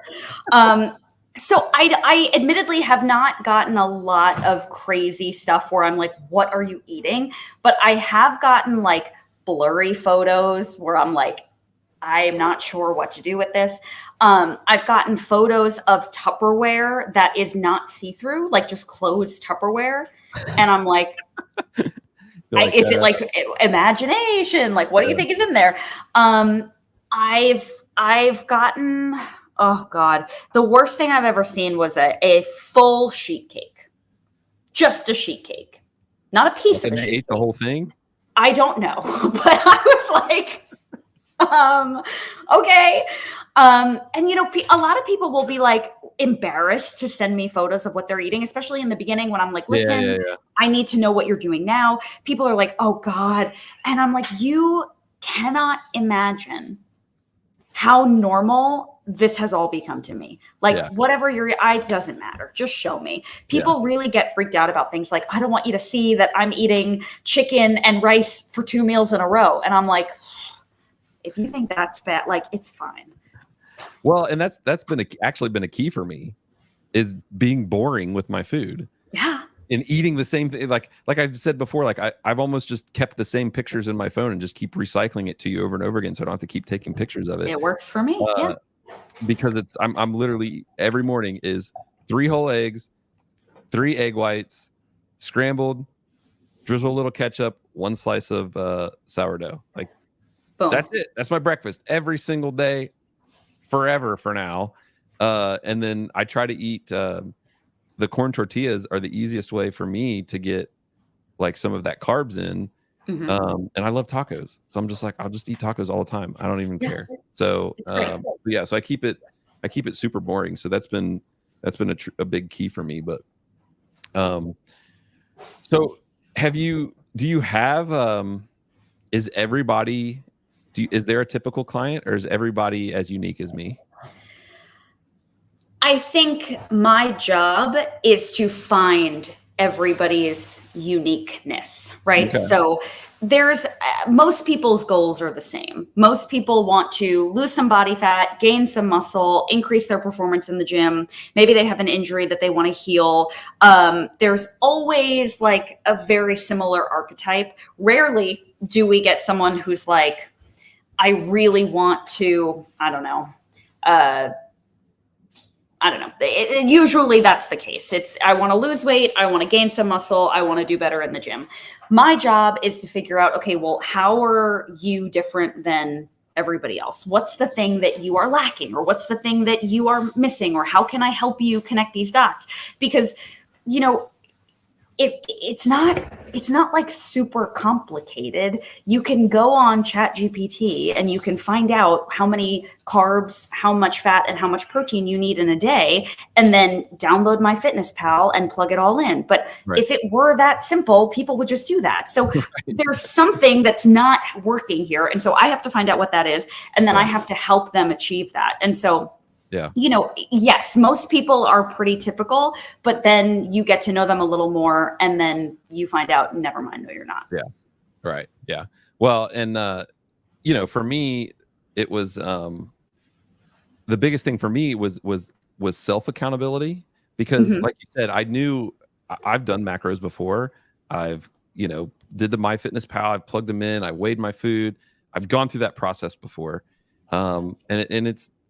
So I admittedly have not gotten a lot of crazy stuff where I'm like, what are you eating? But I have gotten like blurry photos where I'm like, I'm not sure what to do with this. I've gotten photos of Tupperware that is not see-through, like just closed Tupperware. And I'm like, is it like imagination? Like, what do you think is in there? I've gotten... Oh God. The worst thing I've ever seen was a full sheet cake. Just a sheet cake. Not a piece of it. And they ate the whole thing? I don't know. But I was like, okay. And you know, a lot of people will be like embarrassed to send me photos of what they're eating, especially in the beginning when I'm like, listen, I need to know what you're doing now. People are like, oh God. And I'm like, you cannot imagine how normal this has all become to me. Like Yeah. whatever doesn't matter. Just show me. People really get freaked out about things like, I don't want you to see that I'm eating chicken and rice for 2 meals in a row. And I'm like, if you think that's bad, like it's fine. Well, and that's actually been a key for me, is being boring with my food. Yeah. And eating the same thing, like I've said before, like I've almost just kept the same pictures in my phone and just keep recycling it to you over and over again, so I don't have to keep taking pictures of it. It works for me. Yeah. Because I'm literally every morning is 3 whole eggs, 3 egg whites, scrambled, drizzle a little ketchup, 1 slice of sourdough. Like Boom. that's it. That's my breakfast every single day, forever for now. And then I try to eat the corn tortillas are the easiest way for me to get like some of that carbs in. Mm-hmm. And I love tacos, so I'm just like, I'll just eat tacos all the time. I don't even care. So so I keep it super boring. So that's been a big key for me. But so do you have is there a typical client, or is everybody as unique as me? I think my job is to find everybody's uniqueness, right? Okay. So there's most people's goals are the same. Most people want to lose some body fat, gain some muscle, increase their performance in the gym. Maybe they have an injury that they want to heal. There's always like a very similar archetype. Rarely do we get someone who's like, I really want to, I don't know. Usually that's the case. It's, I want to lose weight. I want to gain some muscle. I want to do better in the gym. My job is to figure out, okay, well, how are you different than everybody else? What's the thing that you are lacking, or what's the thing that you are missing, or how can I help you connect these dots? Because, you know, if it's not like super complicated. You can go on ChatGPT and you can find out how many carbs, how much fat, and how much protein you need in a day, and then download MyFitnessPal and plug it all in. But if it were that simple, people would just do that. So there's something that's not working here. And so I have to find out what that is. And then I have to help them achieve that. And so you know, yes, most people are pretty typical, but then you get to know them a little more, and then you find out, never mind, no, you're not. Yeah. Right. Yeah. Well, and you know, for me, it was the biggest thing for me was self accountability, because like you said, I knew I've done macros before. I've, you know, did the MyFitnessPal, I've plugged them in, I weighed my food. I've gone through that process before. And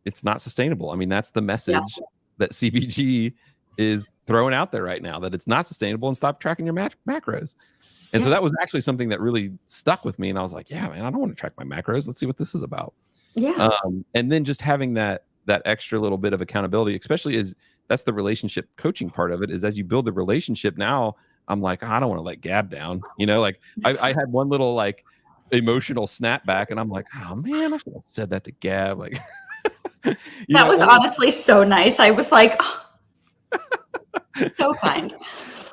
it's not sustainable. I mean, that's the message that CBG is throwing out there right now, that it's not sustainable, and stop tracking your macros. And so that was actually something that really stuck with me. And I was like, yeah, man, I don't want to track my macros. Let's see what this is about. Yeah. And then just having that extra little bit of accountability, especially that's the relationship coaching part of it, is as you build the relationship. Now I'm like, I don't want to let Gab down. You know, like I had one little like emotional snapback, and I'm like, oh man, I should have said that to Gab. Like, that was honestly so nice. I was like, oh, so kind.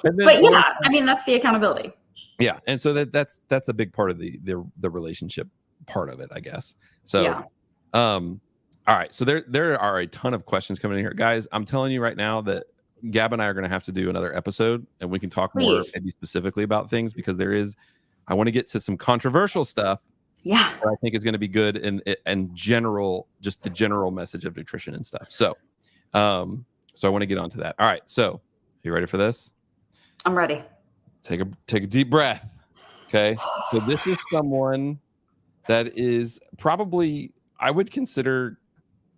But yeah, I mean, that's the accountability. Yeah. And so that's a big part of the relationship part of it, I guess. So, all right. So there are a ton of questions coming in here, guys. I'm telling you right now that Gab and I are going to have to do another episode, and we can talk more maybe specifically about things, because I want to get to some controversial stuff. Yeah, I think is going to be good and general, just the general message of nutrition and stuff. So, so I want to get onto that. All right. So, you ready for this? I'm ready. Take a deep breath. Okay. So this is someone that is probably, I would consider,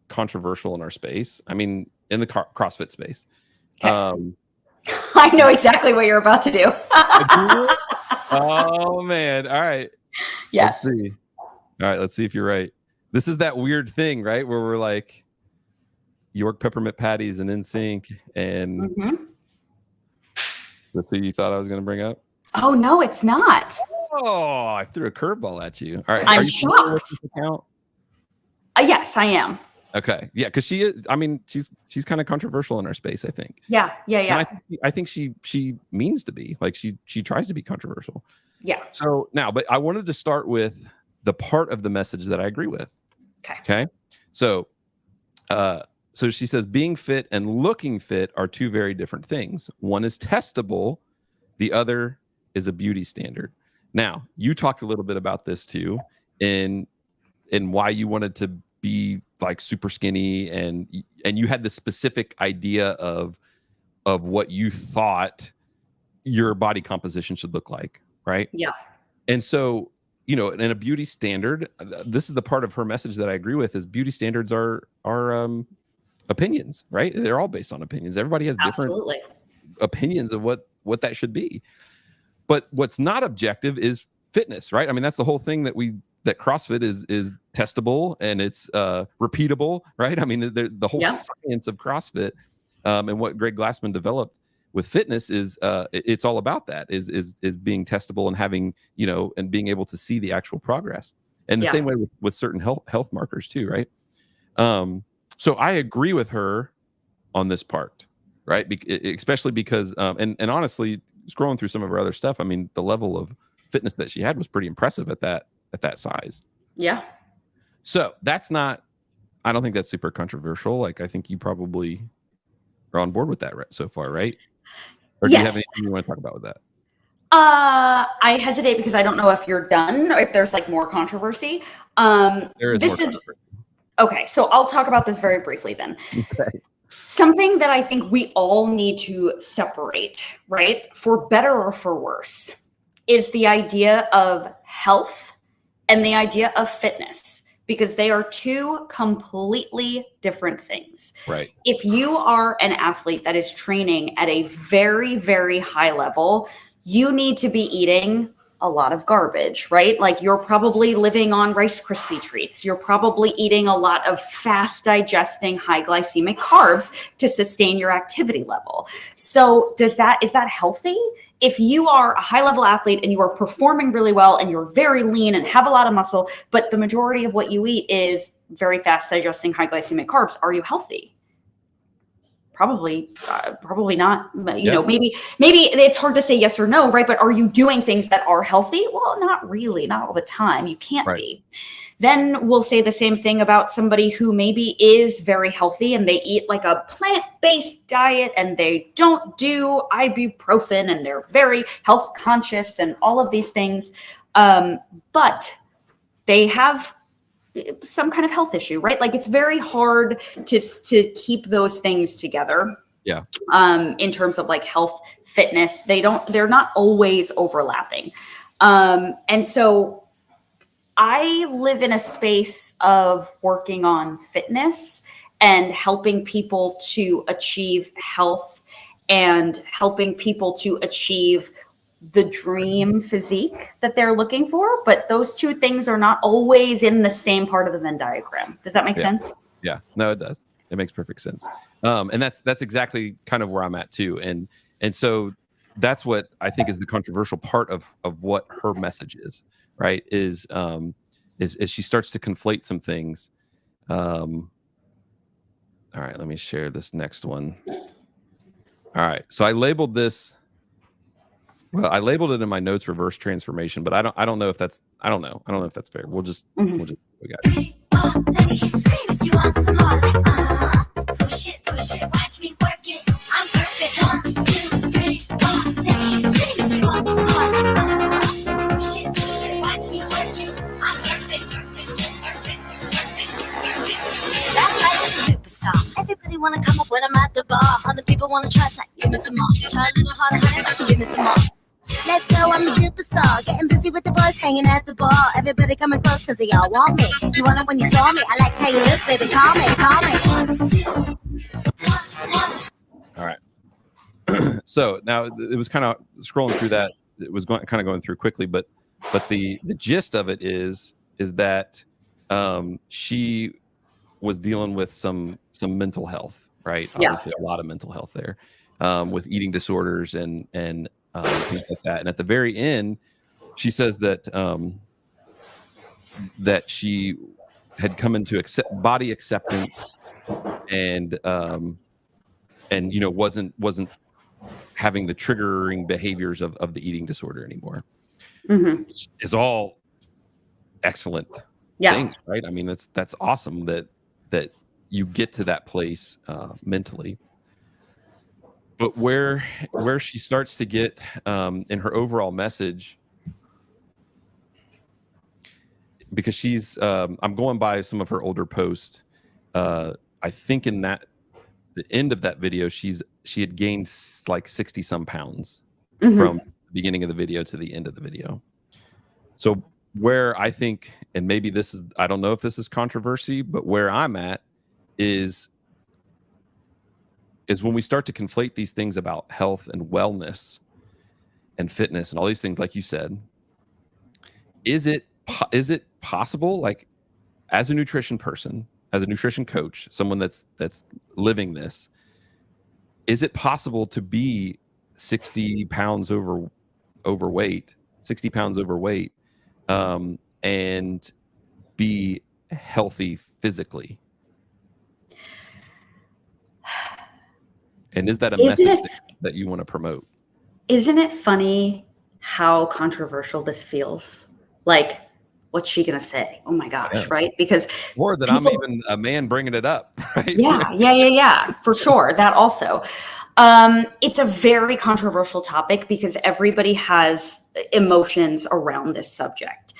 controversial in our space. I mean, in the CrossFit space. Okay. I know exactly what you're about to do. Oh man. All right. Yes. Let's see. All right. Let's see if you're right. This is that weird thing, right? Where we're like York peppermint patties and NSYNC, and that's who you thought I was going to bring up. Oh no, it's not. Oh, I threw a curveball at you. All right. I'm shocked. With this account? Yes, I am. Okay. Yeah, because she is. I mean, she's kind of controversial in our space, I think. Yeah. And I think she means to be. Like she tries to be controversial. Yeah. So now, but I wanted to start with the part of the message that I agree with. Okay. Okay. So So she says being fit and looking fit are two very different things. One is testable, the other is a beauty standard. Now, you talked a little bit about this too, in why you wanted to be like super skinny, and you had the specific idea of what you thought your body composition should look like, right? Yeah. And so, in a beauty standard, this is the part of her message that I agree with, is beauty standards are opinions, right? They're all based on opinions. Everybody has different opinions of what that should be. But what's not objective is fitness, right? I mean, that's the whole thing that CrossFit is testable and it's repeatable, right? I mean, the whole science of CrossFit and what Greg Glassman developed with fitness is it's all about that, is being testable and having, and being able to see the actual progress. And the same way with certain health markers too, right? So I agree with her on this part, right? Especially because, and honestly, scrolling through some of her other stuff, I mean, the level of fitness that she had was pretty impressive at that size. Yeah. So I don't think that's super controversial. Like, I think you probably are on board with that so far, right? Or do you have anything you want to talk about with that? I hesitate because I don't know if you're done or if there's like more controversy. Okay, so I'll talk about this very briefly then. Okay. Something that I think we all need to separate, right, for better or for worse, is the idea of health and the idea of fitness, because they are two completely different things. Right. If you are an athlete that is training at a very, very high level, you need to be eating a lot of garbage, right? Like, you're probably living on Rice Krispie treats. You're probably eating a lot of fast digesting, high glycemic carbs to sustain your activity level. So is that healthy? If you are a high level athlete and you are performing really well and you're very lean and have a lot of muscle, but the majority of what you eat is very fast digesting, high glycemic carbs, are you healthy? Probably not. You know, maybe it's hard to say yes or no, right? But are you doing things that are healthy? Well, not really, not all the time. You can't be. Then we'll say the same thing about somebody who maybe is very healthy and they eat like a plant-based diet and they don't do ibuprofen and they're very health conscious and all of these things. But they have some kind of health issue, right? Like, it's very hard to keep those things together. Yeah. In terms of like health, fitness, they're not always overlapping. And so I live in a space of working on fitness and helping people to achieve health and helping people to achieve the dream physique that they're looking for, but those two things are not always in the same part of the Venn diagram. Does that make sense? Yeah, no, it does. It makes perfect sense. And that's exactly kind of where I'm at too. And so that's what I think is the controversial part of what her message is, right? Is she starts to conflate some things. All right, let me share this next one. All right, so I labeled this. Well, I labeled it in my notes reverse transformation, but I don't know if that's fair. We got it. Push it, watch me work it. I'm perfect. 1, 2, 3, 4. Let me scream if you want some more. Push it, watch me work it. I'm perfect. That's right, I'm a superstar. Everybody wanna come up when I'm at the bar. Other people wanna try to give me some more. Try a little harder, honey, give me some more. Let's go, I'm a superstar. Getting busy with the boys, hanging at the bar. Everybody coming close cause they all want me. You want it when you saw me. I like how you look, baby. Call me. 1, 2, 1. All right. So now it was kind of scrolling through that. It was going through quickly, but the gist of it is that she was dealing with some mental health, right? Obviously a lot of mental health there, with eating disorders and things like that. And at the very end, she says that that she had come into body acceptance and wasn't having the triggering behaviors of the eating disorder anymore. Mm-hmm. Which is all excellent things, right? I mean, that's awesome that you get to that place mentally. But where she starts to get in her overall message, because she's I'm going by some of her older posts. I think in the end of that video, she had gained like 60 some pounds from the beginning of the video to the end of the video. So where I think, and maybe this is, I don't know if this is controversy, but where I'm at is when we start to conflate these things about health and wellness and fitness and all these things, like you said, is it possible, like as a nutrition person, as a nutrition coach, someone that's living this, is it possible to be 60 pounds overweight, and be healthy physically? And is that a message that you want to promote? Isn't it funny how controversial this feels? Like, what's she going to say? Oh my gosh, right? Because or that I'm even a man bringing it up, right? Yeah, for sure. That also. It's a very controversial topic because everybody has emotions around this subject.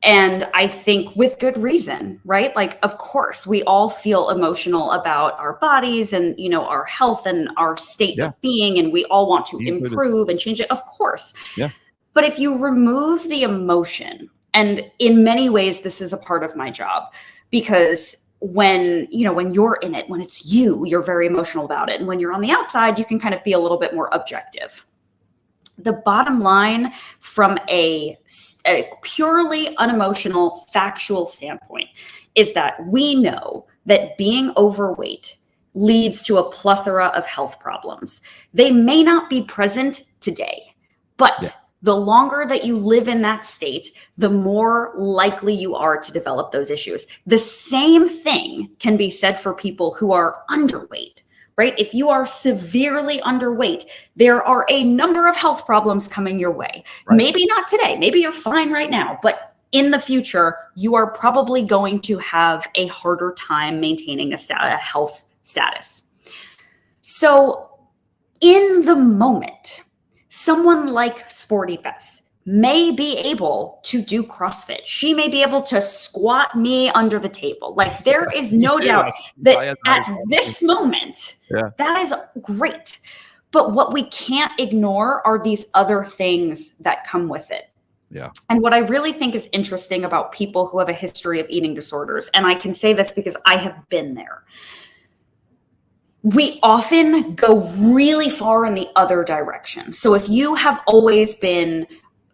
And I think with good reason, right? Like, of course, we all feel emotional about our bodies and, our health and our state of being, and we all want to improve and change it, of course. Yeah. But if you remove the emotion, and in many ways, this is a part of my job, because when you're in it, when it's you're very emotional about it. And when you're on the outside, you can kind of be a little bit more objective. The bottom line from a purely unemotional, factual standpoint is that we know that being overweight leads to a plethora of health problems. They may not be present today, but the longer that you live in that state, the more likely you are to develop those issues. The same thing can be said for people who are underweight. Right? If you are severely underweight, there are a number of health problems coming your way. Right. Maybe not today. Maybe you're fine right now, but in the future, you are probably going to have a harder time maintaining a health status. So in the moment, someone like Sporty Beth may be able to do CrossFit. She may be able to squat me under the table. Like, there is no doubt that at this moment, that is great. But what we can't ignore are these other things that come with it. Yeah. And what I really think is interesting about people who have a history of eating disorders, and I can say this because I have been there, we often go really far in the other direction. So if you have always been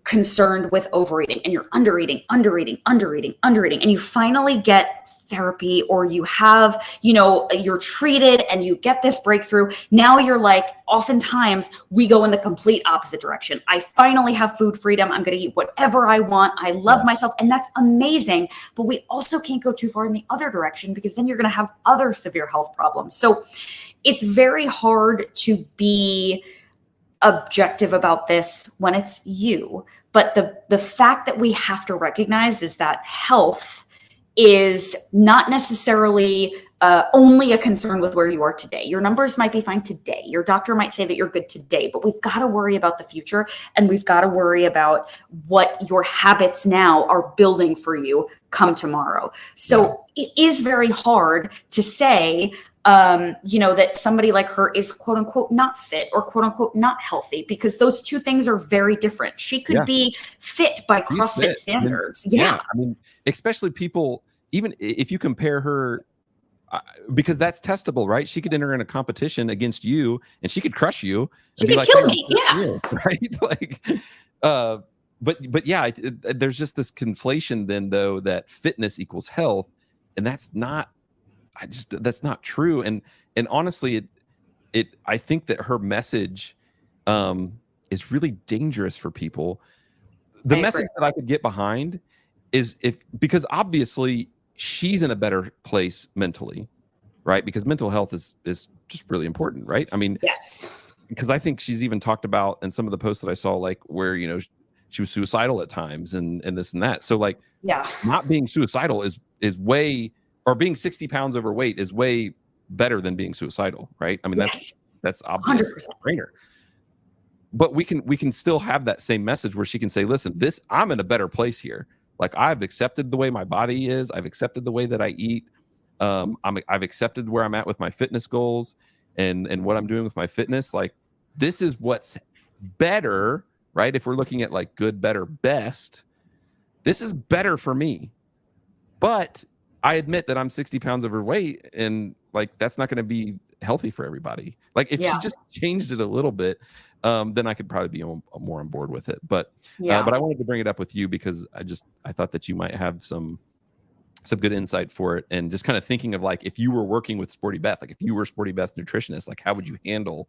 concerned with overeating and you're undereating, and you finally get therapy, or you have, you're treated and you get this breakthrough, now you're like, oftentimes we go in the complete opposite direction. I finally have food freedom. I'm going to eat whatever I want. I love myself. And that's amazing. But we also can't go too far in the other direction, because then you're going to have other severe health problems. So it's very hard to be objective about this when it's you. But the fact that we have to recognize is that health is not necessarily only a concern with where you are today. Your numbers might be fine today. Your doctor might say that you're good today, but we've got to worry about the future, and we've got to worry about what your habits now are building for you come tomorrow. So it is very hard to say, that somebody like her is quote unquote not fit or quote unquote not healthy, because those two things are very different. She could be fit by CrossFit standards. I mean, especially people, even if you compare her, because that's testable, right? She could enter in a competition against you and she could crush you. She could kill me. Right. Like, but there's just this conflation then, though, that fitness equals health. And that's not true. And honestly, I think that her message is really dangerous for people. The message that I could get behind is because obviously she's in a better place mentally, right? Because mental health is just really important, right? I mean, yes. Because I think she's even talked about in some of the posts that I saw, like where, she was suicidal at times and this and that. So like, not being suicidal is way or being 60 pounds overweight is way better than being suicidal, right? I mean, Yes. that's obvious 100%. brainer. But we can still have that same message where she can say, listen, I'm in a better place here. Like, I've accepted the way my body is. I've accepted the way that I eat. I've accepted where I'm at with my fitness goals and what I'm doing with my fitness. Like, this is what's better, right? If we're looking at like good, better, best, this is better for me. But I admit that I'm 60 pounds overweight, and like, that's not going to be healthy for everybody. Like, if she just changed it a little bit, then I could probably be more on board with it. But I wanted to bring it up with you because I thought that you might have some good insight for it, and just kind of thinking of like, if you were working with Sporty Beth, like if you were Sporty Beth's nutritionist, like how would you handle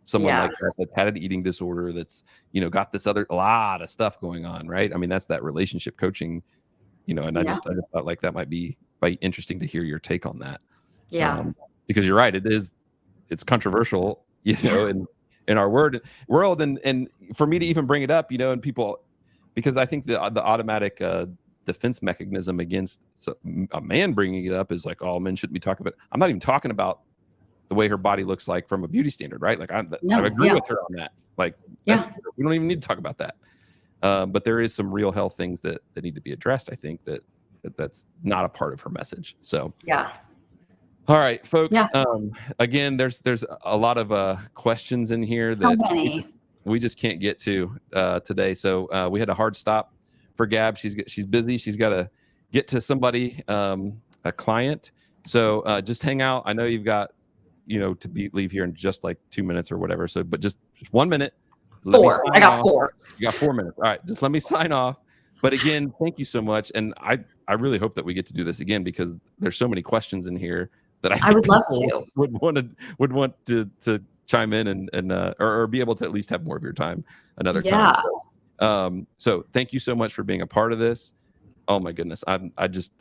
someone like that that's had an eating disorder, that's, you know, got this a lot of stuff going on, right? I mean, that's that relationship coaching, you know, and I just thought like that might be interesting to hear your take on that. Because you're right, it's controversial, you know, in our world, and for me to even bring it up, you know, and people, because I think the automatic defense mechanism against a man bringing it up is like, oh, men shouldn't be talking about it. I'm not even talking about the way her body looks like from a beauty standard, right? Like I agree with her on that. Like, we don't even need to talk about that. But there is some real health things that need to be addressed. I think that's not a part of her message. So all right, folks. Again, there's a lot of questions in here that we just can't get to today. So we had a hard stop for Gab. She's busy. She's got to get to somebody, a client. So just hang out. I know you've got, you know, to leave here in just like 2 minutes or whatever. So, but just 1 minute. I got 4. You got 4 minutes. All right, just let me sign off. But again, thank you so much, and I really hope that we get to do this again, because there's so many questions in here that I would love to. Would want to chime in and or be able to at least have more of your time another time. So thank you so much for being a part of this. Oh my goodness, I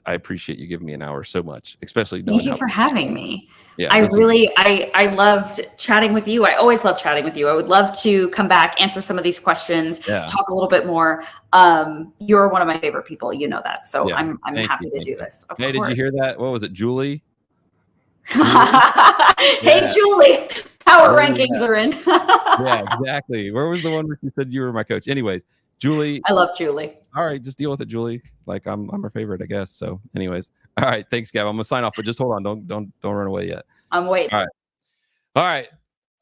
appreciate you giving me an hour so much, especially knowing thank you for having me. Yeah, I loved chatting with you. I always love chatting with you. I would love to come back, answer some of these questions, talk a little bit more. You're one of my favorite people, you know that. So I'm happy to do this. Of course. Did you hear that? What was it, Julie? Hey, Julie, power rankings are in. Yeah, exactly. Where was the one where you said you were my coach? Anyways, Julie. I love Julie. All right, just deal with it, Julie. Like I'm her favorite, I guess. So anyways, all right, thanks, Gab. I'm gonna sign off, but just hold on. Don't run away yet. I'm waiting. All right.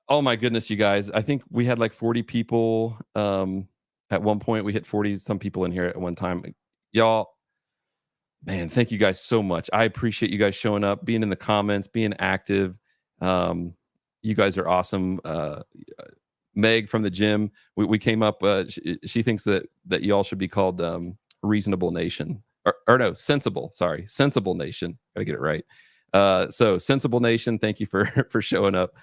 Oh my goodness, you guys. I think we had like 40 people. At one point we hit 40 some people in here at one time. Y'all, man, thank you guys so much. I appreciate you guys showing up, being in the comments, being active. You guys are awesome. Meg from the gym, we came up. She thinks that y'all should be called Reasonable Nation, or no, Sensible. Sorry, Sensible Nation. Gotta get it right. So Sensible Nation, thank you for showing up.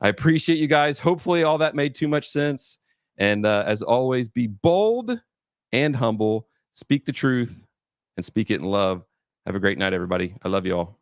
I appreciate you guys. Hopefully, all that made too much sense. And as always, be bold and humble. Speak the truth and speak it in love. Have a great night, everybody. I love you all.